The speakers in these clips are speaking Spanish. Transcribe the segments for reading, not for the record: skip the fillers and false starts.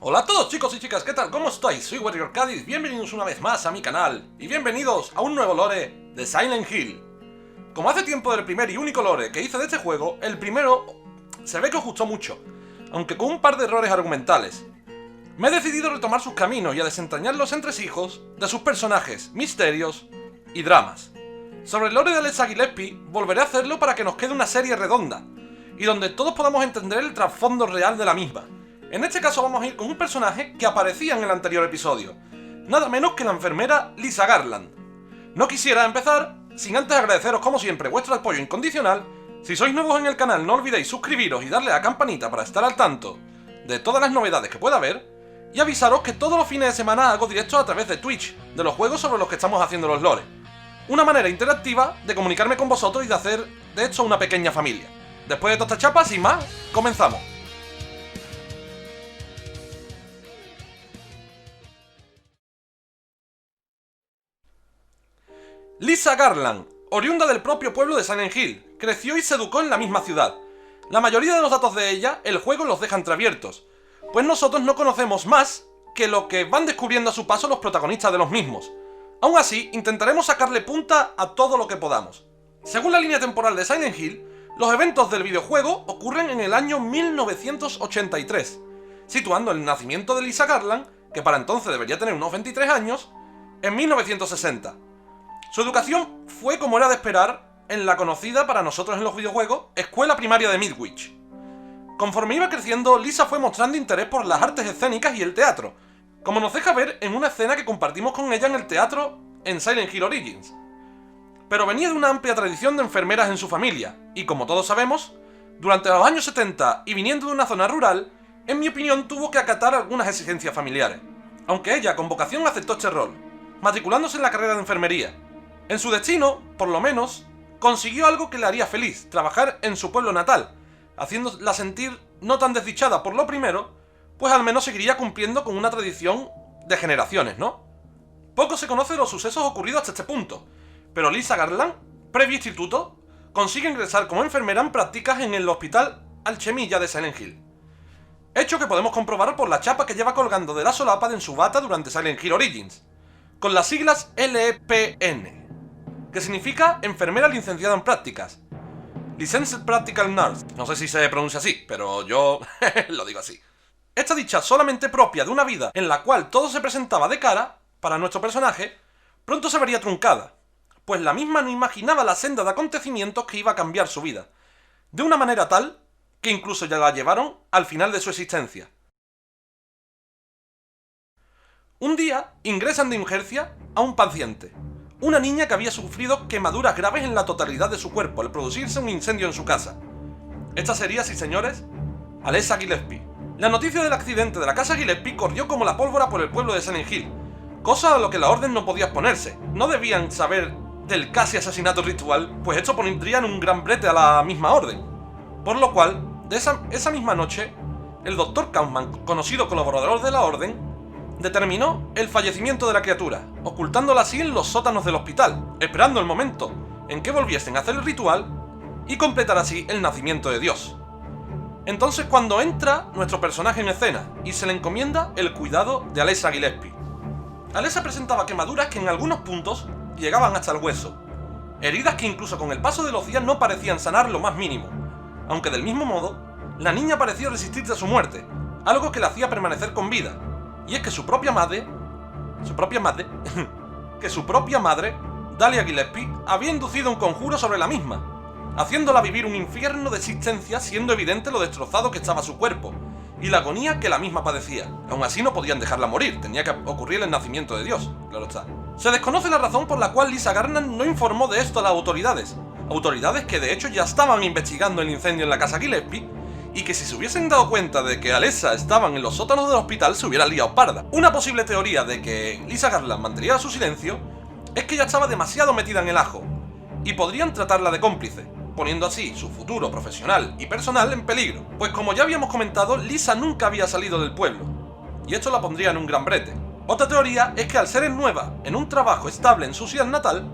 Hola a todos chicos y chicas, ¿qué tal? ¿Cómo estáis? Soy Warrior Cádiz, bienvenidos una vez más a mi canal y bienvenidos a un nuevo lore de Silent Hill. Como hace tiempo del primer y único lore que hice de este juego, el primero se ve que os gustó mucho, aunque con un par de errores argumentales. Me he decidido retomar sus caminos y a desentrañar los entresijos de sus personajes, misterios y dramas. Sobre el lore de Alessa Gillespie volveré a hacerlo para que nos quede una serie redonda y donde todos podamos entender el trasfondo real de la misma. En este caso vamos a ir con un personaje que aparecía en el anterior episodio, nada menos que la enfermera Lisa Garland. No quisiera empezar sin antes agradeceros como siempre vuestro apoyo incondicional. Si sois nuevos en el canal no olvidéis suscribiros y darle a la campanita para estar al tanto de todas las novedades que pueda haber, y avisaros que todos los fines de semana hago directos a través de Twitch, de los juegos sobre los que estamos haciendo los lores. Una manera interactiva de comunicarme con vosotros y de hacer de esto una pequeña familia. Después de toda esta chapa, sin más, comenzamos. Lisa Garland, oriunda del propio pueblo de Silent Hill, creció y se educó en la misma ciudad. La mayoría de los datos de ella, el juego los deja entreabiertos, pues nosotros no conocemos más que lo que van descubriendo a su paso los protagonistas de los mismos. Aún así, intentaremos sacarle punta a todo lo que podamos. Según la línea temporal de Silent Hill, los eventos del videojuego ocurren en el año 1983, situando el nacimiento de Lisa Garland, que para entonces debería tener unos 23 años, en 1960. Su educación fue, como era de esperar, en la conocida para nosotros en los videojuegos Escuela Primaria de Midwich. Conforme iba creciendo, Lisa fue mostrando interés por las artes escénicas y el teatro, como nos deja ver en una escena que compartimos con ella en el teatro en Silent Hill Origins. Pero venía de una amplia tradición de enfermeras en su familia, y como todos sabemos, durante los años 70 y viniendo de una zona rural, en mi opinión tuvo que acatar algunas exigencias familiares, aunque ella con vocación aceptó este rol, matriculándose en la carrera de enfermería. En su destino, por lo menos, consiguió algo que le haría feliz, trabajar en su pueblo natal, haciéndola sentir no tan desdichada por lo primero, pues al menos seguiría cumpliendo con una tradición de generaciones, ¿no? Poco se conoce de los sucesos ocurridos hasta este punto, pero Lisa Garland, previo instituto, consigue ingresar como enfermera en prácticas en el Hospital Alchemilla de Silent Hill. Hecho que podemos comprobar por la chapa que lleva colgando de la solapa de en su bata durante Silent Hill Origins, con las siglas LPN. Que significa enfermera licenciada en prácticas. Licensed Practical Nurse. No sé si se pronuncia así, pero yo lo digo así. Esta dicha solamente propia de una vida en la cual todo se presentaba de cara, para nuestro personaje, pronto se vería truncada, pues la misma no imaginaba la senda de acontecimientos que iba a cambiar su vida, de una manera tal que incluso ya la llevaron al final de su existencia. Un día ingresan de urgencia a un paciente, una niña que había sufrido quemaduras graves en la totalidad de su cuerpo al producirse un incendio en su casa. Esta sería, sí señores, Alessa Gillespie. La noticia del accidente de la casa Gillespie corrió como la pólvora por el pueblo de Silent Hill, cosa a lo que la orden no podía exponerse. No debían saber del casi asesinato ritual, pues esto pondría en un gran brete a la misma orden. Por lo cual, esa misma noche, el Dr. Kaufman, conocido colaborador de la orden, determinó el fallecimiento de la criatura, ocultándola así en los sótanos del hospital, esperando el momento en que volviesen a hacer el ritual y completar así el nacimiento de Dios. Entonces cuando entra nuestro personaje en escena y se le encomienda el cuidado de Alessa Gillespie. Alessa presentaba quemaduras que en algunos puntos llegaban hasta el hueso, heridas que incluso con el paso de los días no parecían sanar lo más mínimo, aunque del mismo modo, la niña parecía resistirse a su muerte, algo que la hacía permanecer con vida. Y es que su propia madre, Dahlia Gillespie, había inducido un conjuro sobre la misma, haciéndola vivir un infierno de existencia, siendo evidente lo destrozado que estaba su cuerpo, y la agonía que la misma padecía. Aún así no podían dejarla morir, tenía que ocurrir el nacimiento de Dios, claro está. Se desconoce la razón por la cual Lisa Garland no informó de esto a las autoridades que de hecho ya estaban investigando el incendio en la casa Gillespie, y que si se hubiesen dado cuenta de que Alessa estaban en los sótanos del hospital se hubiera liado parda. Una posible teoría de que Lisa Garland mantendría su silencio es que ya estaba demasiado metida en el ajo, y podrían tratarla de cómplice, poniendo así su futuro profesional y personal en peligro, pues como ya habíamos comentado, Lisa nunca había salido del pueblo, y esto la pondría en un gran brete. Otra teoría es que al ser nueva en un trabajo estable en su ciudad natal,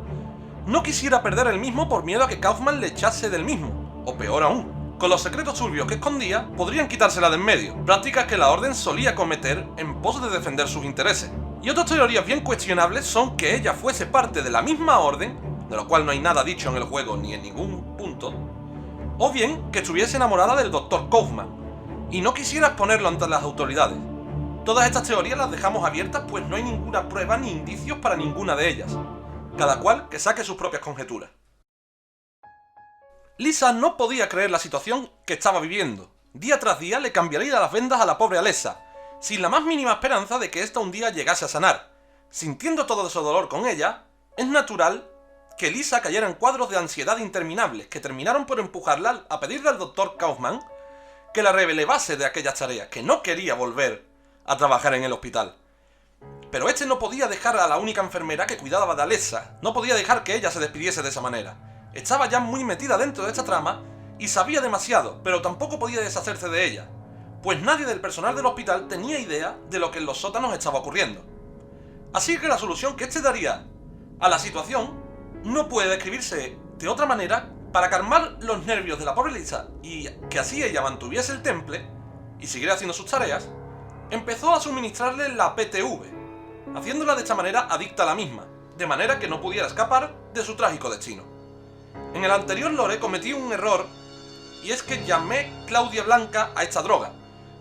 no quisiera perder el mismo por miedo a que Kaufman le echase del mismo, o peor aún. con los secretos turbios que escondía, podrían quitársela de en medio, prácticas que la Orden solía cometer en pos de defender sus intereses. Y otras teorías bien cuestionables son que ella fuese parte de la misma Orden, de lo cual no hay nada dicho en el juego ni en ningún punto, o bien que estuviese enamorada del Dr. Kaufman, y no quisiera exponerlo ante las autoridades. Todas estas teorías las dejamos abiertas pues no hay ninguna prueba ni indicios para ninguna de ellas, cada cual que saque sus propias conjeturas. Lisa no podía creer la situación que estaba viviendo. Día tras día le cambiaría las vendas a la pobre Alessa, sin la más mínima esperanza de que ésta un día llegase a sanar. Sintiendo todo ese dolor con ella, es natural que Lisa cayera en cuadros de ansiedad interminables que terminaron por empujarla a pedirle al Dr. Kaufman que la relevase de aquellas tareas, que no quería volver a trabajar en el hospital. Pero este no podía dejar a la única enfermera que cuidaba de Alessa, no podía dejar que ella se despidiese de esa manera. Estaba ya muy metida dentro de esta trama y sabía demasiado, pero tampoco podía deshacerse de ella, pues nadie del personal del hospital tenía idea de lo que en los sótanos estaba ocurriendo. Así que la solución que este daría a la situación no puede describirse de otra manera para calmar los nervios de la pobre Lisa y que así ella mantuviese el temple y siguiera haciendo sus tareas. Empezó a suministrarle la PTV, haciéndola de esta manera adicta a la misma, de manera que no pudiera escapar de su trágico destino. En el anterior lore cometí un error, y es que llamé Claudia Blanca a esta droga,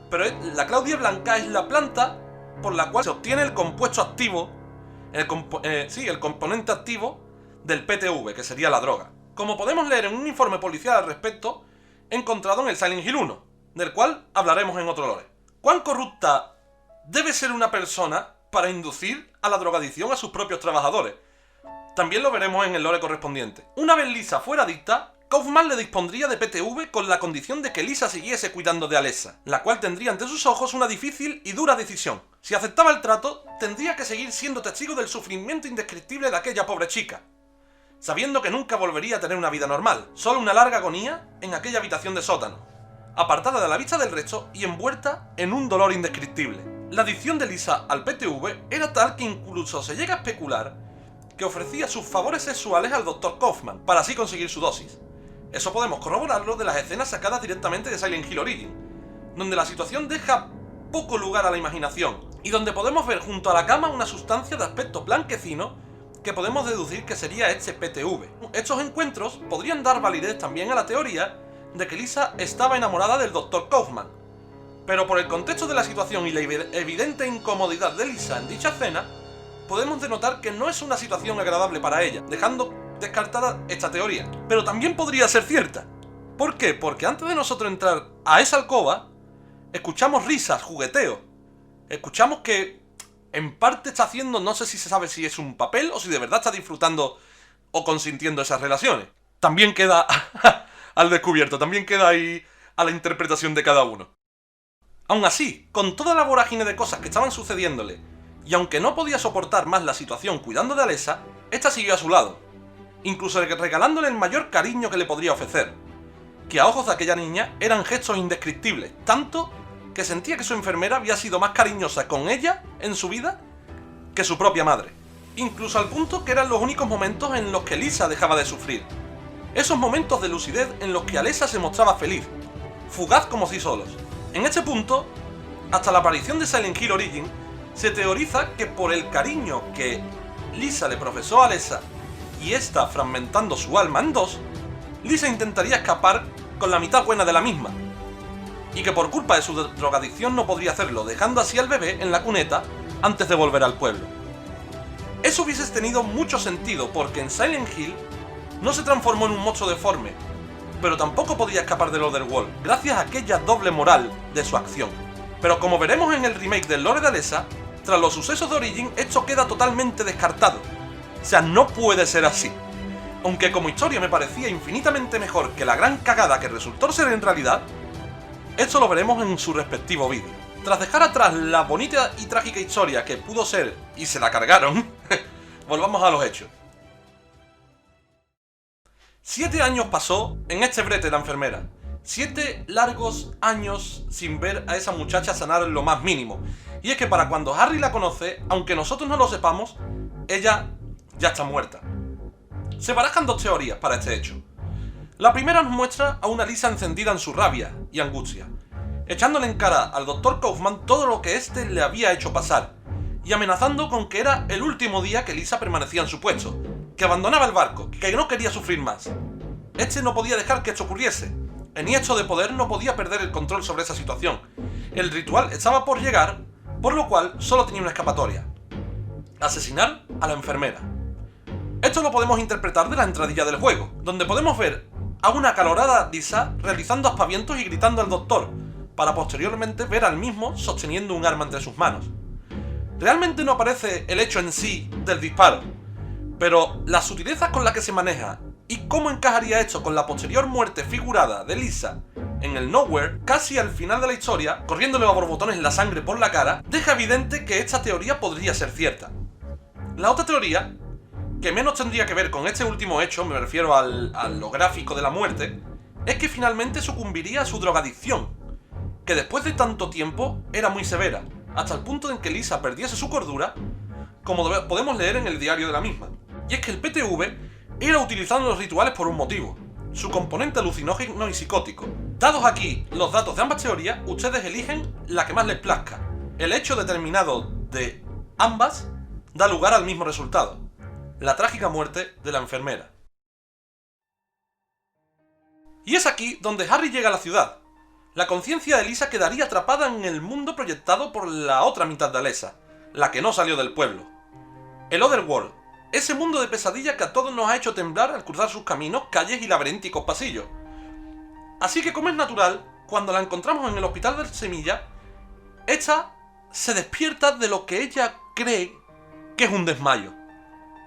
pero la Claudia Blanca es la planta por la cual se obtiene el compuesto activo, el componente activo del PTV, que sería la droga. Como podemos leer en un informe policial al respecto, encontrado en el Silent Hill 1, del cual hablaremos en otro lore. ¿Cuán corrupta debe ser una persona para inducir a la drogadicción a sus propios trabajadores? También lo veremos en el lore correspondiente. Una vez Lisa fuera adicta, Kaufman le dispondría de PTV con la condición de que Lisa siguiese cuidando de Alessa, la cual tendría ante sus ojos una difícil y dura decisión. Si aceptaba el trato, tendría que seguir siendo testigo del sufrimiento indescriptible de aquella pobre chica, sabiendo que nunca volvería a tener una vida normal, solo una larga agonía en aquella habitación de sótano, apartada de la vista del resto y envuelta en un dolor indescriptible. La adicción de Lisa al PTV era tal que incluso se llega a especular que ofrecía sus favores sexuales al Dr. Kaufman para así conseguir su dosis. Eso podemos corroborarlo de las escenas sacadas directamente de Silent Hill Origin, donde la situación deja poco lugar a la imaginación y donde podemos ver junto a la cama una sustancia de aspecto blanquecino que podemos deducir que sería este PTV. Estos encuentros podrían dar validez también a la teoría de que Lisa estaba enamorada del Dr. Kaufman, pero por el contexto de la situación y la evidente incomodidad de Lisa en dicha escena, podemos denotar que no es una situación agradable para ella, dejando descartada esta teoría. Pero también podría ser cierta. ¿Por qué? Porque antes de nosotros entrar a esa alcoba, escuchamos risas, jugueteo. Escuchamos que en parte está haciendo, no sé si se sabe si es un papel o si de verdad está disfrutando o consintiendo esas relaciones. También queda al descubierto, también queda ahí a la interpretación de cada uno. Aún así, con toda la vorágine de cosas que estaban sucediéndole, y aunque no podía soportar más la situación cuidando de Alessa, esta siguió a su lado, incluso regalándole el mayor cariño que le podría ofrecer, que a ojos de aquella niña eran gestos indescriptibles, tanto que sentía que su enfermera había sido más cariñosa con ella en su vida que su propia madre, incluso al punto que eran los únicos momentos en los que Lisa dejaba de sufrir, esos momentos de lucidez en los que Alessa se mostraba feliz, fugaz como si solos. En este punto, hasta la aparición de Silent Hill Origin, se teoriza que por el cariño que Lisa le profesó a Alessa y esta fragmentando su alma en dos, Lisa intentaría escapar con la mitad buena de la misma, y que por culpa de su drogadicción no podría hacerlo, dejando así al bebé en la cuneta antes de volver al pueblo. Eso hubiese tenido mucho sentido porque en Silent Hill no se transformó en un monstruo deforme, pero tampoco podía escapar del Otherworld, gracias a aquella doble moral de su acción. Pero como veremos en el remake del lore de Alessa, tras los sucesos de Origin, esto queda totalmente descartado. O sea, no puede ser así. Aunque como historia me parecía infinitamente mejor que la gran cagada que resultó ser en realidad, esto lo veremos en su respectivo vídeo. Tras dejar atrás la bonita y trágica historia que pudo ser y se la cargaron, volvamos a los hechos. 7 años pasó en este brete la enfermera. 7 largos años sin ver a esa muchacha sanar en lo más mínimo. Y es que para cuando Harry la conoce, aunque nosotros no lo sepamos, ella ya está muerta. Se barajan dos teorías para este hecho. La primera nos muestra a una Lisa encendida en su rabia y angustia, echándole en cara al Dr. Kaufman todo lo que éste le había hecho pasar, y amenazando con que era el último día que Lisa permanecía en su puesto, que abandonaba el barco, que no quería sufrir más. Este no podía dejar que esto ocurriese. En hecho de poder no podía perder el control sobre esa situación. El ritual estaba por llegar, por lo cual solo tenía una escapatoria: asesinar a la enfermera. Esto lo podemos interpretar de la entradilla del juego, donde podemos ver a una acalorada Lisa realizando aspavientos y gritando al doctor, para posteriormente ver al mismo sosteniendo un arma entre sus manos. Realmente no aparece el hecho en sí del disparo, pero las sutilezas con las que se maneja y cómo encajaría esto con la posterior muerte figurada de Lisa en el Nowhere, casi al final de la historia, corriéndole a borbotones la sangre por la cara, deja evidente que esta teoría podría ser cierta. La otra teoría, que menos tendría que ver con este último hecho, me refiero a lo gráfico de la muerte, es que finalmente sucumbiría a su drogadicción, que después de tanto tiempo era muy severa, hasta el punto en que Lisa perdiese su cordura, como podemos leer en el diario de la misma. Y es que el PTV era utilizado en los rituales por un motivo: su componente alucinógeno y psicótico. Dados aquí los datos de ambas teorías, ustedes eligen la que más les plazca. El hecho determinado de ambas da lugar al mismo resultado: la trágica muerte de la enfermera. Y es aquí donde Harry llega a la ciudad. La conciencia de Lisa quedaría atrapada en el mundo proyectado por la otra mitad de Alessa, la que no salió del pueblo. El Otherworld, ese mundo de pesadilla que a todos nos ha hecho temblar al cruzar sus caminos, calles y laberínticos pasillos. Así que, como es natural, cuando la encontramos en el hospital de Semilla, esta se despierta de lo que ella cree que es un desmayo,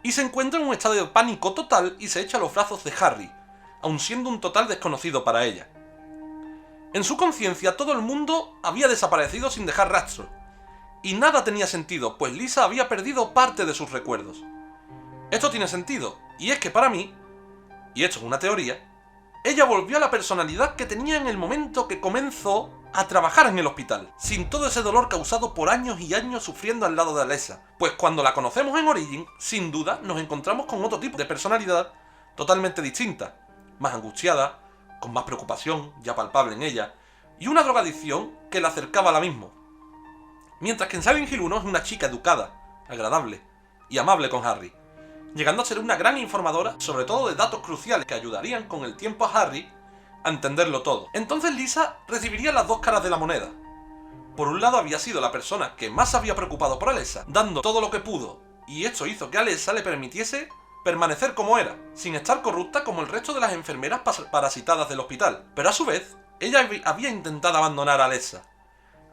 y se encuentra en un estado de pánico total y se echa a los brazos de Harry, aun siendo un total desconocido para ella. En su conciencia todo el mundo había desaparecido sin dejar rastro, y nada tenía sentido, pues Lisa había perdido parte de sus recuerdos. Esto tiene sentido, y es que para mí, y esto es una teoría, ella volvió a la personalidad que tenía en el momento que comenzó a trabajar en el hospital, sin todo ese dolor causado por años y años sufriendo al lado de Alessa, pues cuando la conocemos en Origin, sin duda nos encontramos con otro tipo de personalidad totalmente distinta, más angustiada, con más preocupación ya palpable en ella, y una drogadicción que la acercaba a la misma. Mientras que en Silent Hill 1 es una chica educada, agradable y amable con Harry, llegando a ser una gran informadora, sobre todo de datos cruciales que ayudarían con el tiempo a Harry a entenderlo todo. Entonces Lisa recibiría las dos caras de la moneda. Por un lado había sido la persona que más se había preocupado por Alessa, dando todo lo que pudo, y esto hizo que Alessa le permitiese permanecer como era, sin estar corrupta como el resto de las enfermeras parasitadas del hospital. Pero a su vez, ella había intentado abandonar a Alessa,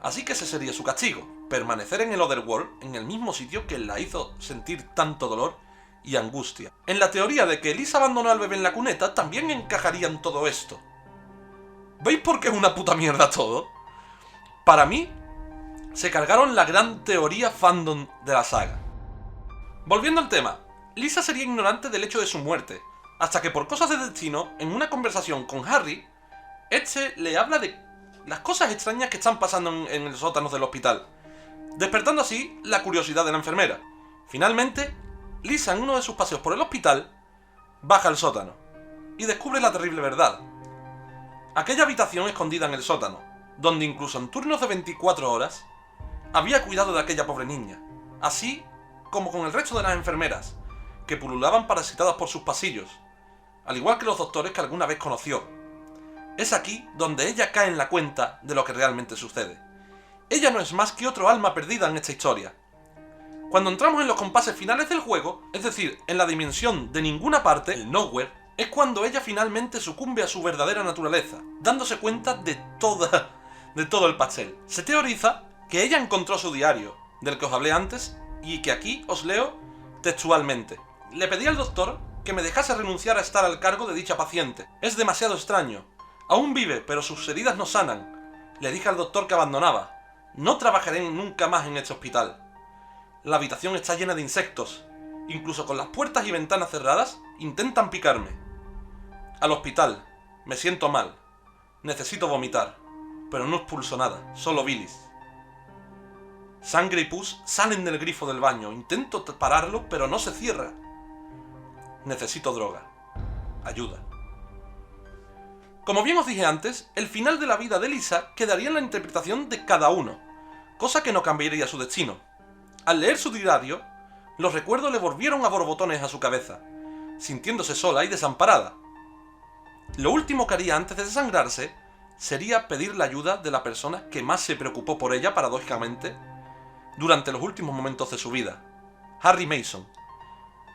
así que ese sería su castigo: permanecer en el Otherworld, en el mismo sitio que la hizo sentir tanto dolor y angustia. En la teoría de que Lisa abandonó al bebé en la cuneta también encajaría en todo esto. ¿Veis por qué es una puta mierda todo? Para mí, se cargaron la gran teoría fandom de la saga. Volviendo al tema, Lisa sería ignorante del hecho de su muerte, hasta que por cosas de destino, en una conversación con Harry, este le habla de las cosas extrañas que están pasando en los sótanos del hospital, despertando así la curiosidad de la enfermera. Finalmente, Lisa, en uno de sus paseos por el hospital, baja al sótano y descubre la terrible verdad. Aquella habitación escondida en el sótano, donde incluso en turnos de 24 horas, había cuidado de aquella pobre niña, así como con el resto de las enfermeras, que pululaban parasitadas por sus pasillos, al igual que los doctores que alguna vez conoció. Es aquí donde ella cae en la cuenta de lo que realmente sucede. Ella no es más que otro alma perdida en esta historia. Cuando entramos en los compases finales del juego, es decir, en la dimensión de ninguna parte, el Nowhere, es cuando ella finalmente sucumbe a su verdadera naturaleza, dándose cuenta de todo el pastel. Se teoriza que ella encontró su diario, del que os hablé antes, y que aquí os leo textualmente. Le pedí al doctor que me dejase renunciar a estar al cargo de dicha paciente. Es demasiado extraño. Aún vive, pero sus heridas no sanan. Le dije al doctor que abandonaba. No trabajaré nunca más en este hospital. La habitación está llena de insectos. Incluso con las puertas y ventanas cerradas, intentan picarme. Al hospital. Me siento mal. Necesito vomitar. Pero no expulso nada, solo bilis. Sangre y pus salen del grifo del baño. Intento pararlo, pero no se cierra. Necesito droga. Ayuda. Como bien os dije antes, el final de la vida de Lisa quedaría en la interpretación de cada uno, cosa que no cambiaría su destino. Al leer su diario, los recuerdos le volvieron a borbotones a su cabeza, sintiéndose sola y desamparada. Lo último que haría antes de desangrarse sería pedir la ayuda de la persona que más se preocupó por ella, paradójicamente, durante los últimos momentos de su vida, Harry Mason.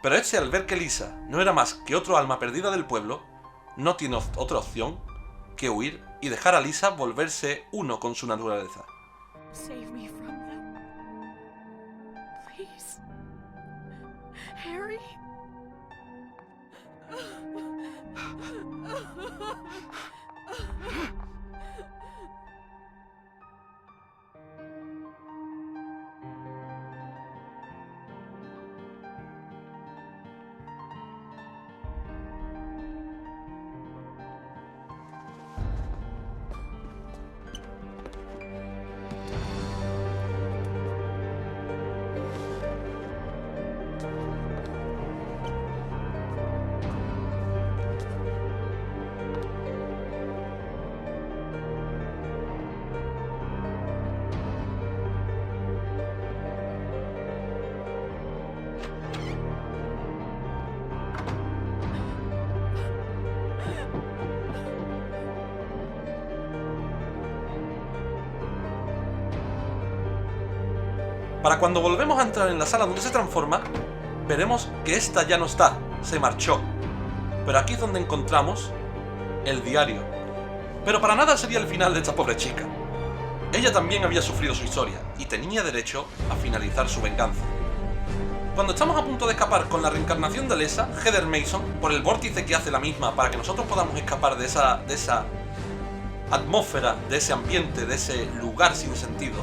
Pero este, al ver que Lisa no era más que otro alma perdida del pueblo, no tiene otra opción que huir y dejar a Lisa volverse uno con su naturaleza. Save me from them. Please. Harry? Para cuando volvemos a entrar en la sala donde se transforma, veremos que esta ya no está, se marchó. Pero aquí es donde encontramos el diario. Pero para nada sería el final de esta pobre chica. Ella también había sufrido su historia y tenía derecho a finalizar su venganza. Cuando estamos a punto de escapar con la reencarnación de Lisa, Heather Mason, por el vórtice que hace la misma para que nosotros podamos escapar de esa atmósfera, de ese ambiente, de ese lugar sin sentido,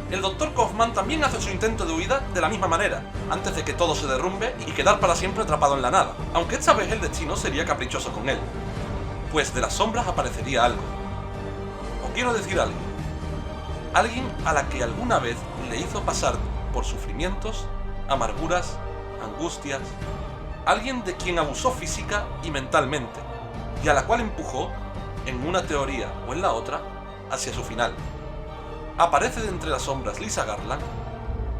el Dr. Kaufman también hace su intento de huida de la misma manera, antes de que todo se derrumbe y quedar para siempre atrapado en la nada, aunque esta vez el destino sería caprichoso con él, pues de las sombras aparecería algo. O quiero decir alguien a la que alguna vez le hizo pasar por sufrimientos, amarguras, angustias, alguien de quien abusó física y mentalmente, y a la cual empujó, en una teoría o en la otra, hacia su final. Aparece de entre las sombras Lisa Garland,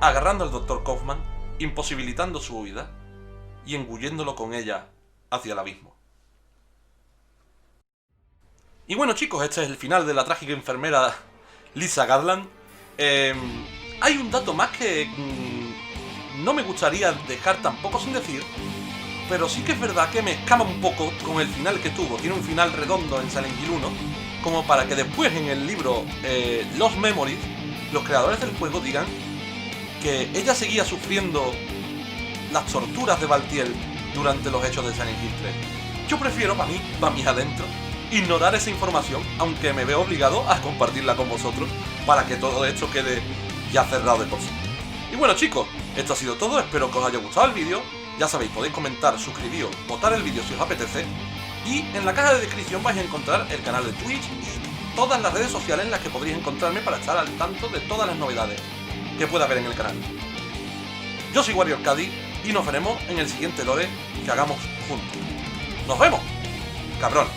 agarrando al Dr. Kaufman, imposibilitando su huida y engulléndolo con ella hacia el abismo. Y bueno chicos, este es el final de la trágica enfermera Lisa Garland. Hay un dato más que no me gustaría dejar tampoco sin decir, pero sí que es verdad que me escama un poco con el final que tuvo. Tiene un final redondo en Silent Hill 1, como para que después en el libro Lost Memories, los creadores del juego digan que ella seguía sufriendo las torturas de Baltiel durante los hechos de Silent Hill 3. Yo prefiero, para mí adentro, ignorar esa información, aunque me veo obligado a compartirla con vosotros para que todo esto quede ya cerrado de por sí. Y bueno chicos, esto ha sido todo, espero que os haya gustado el vídeo. Ya sabéis, podéis comentar, suscribiros, votar el vídeo si os apetece. Y en la caja de descripción vais a encontrar el canal de Twitch y todas las redes sociales en las que podréis encontrarme para estar al tanto de todas las novedades que pueda haber en el canal. Yo soy Warrior Caddy y nos veremos en el siguiente lore que hagamos juntos. ¡Nos vemos, cabrón!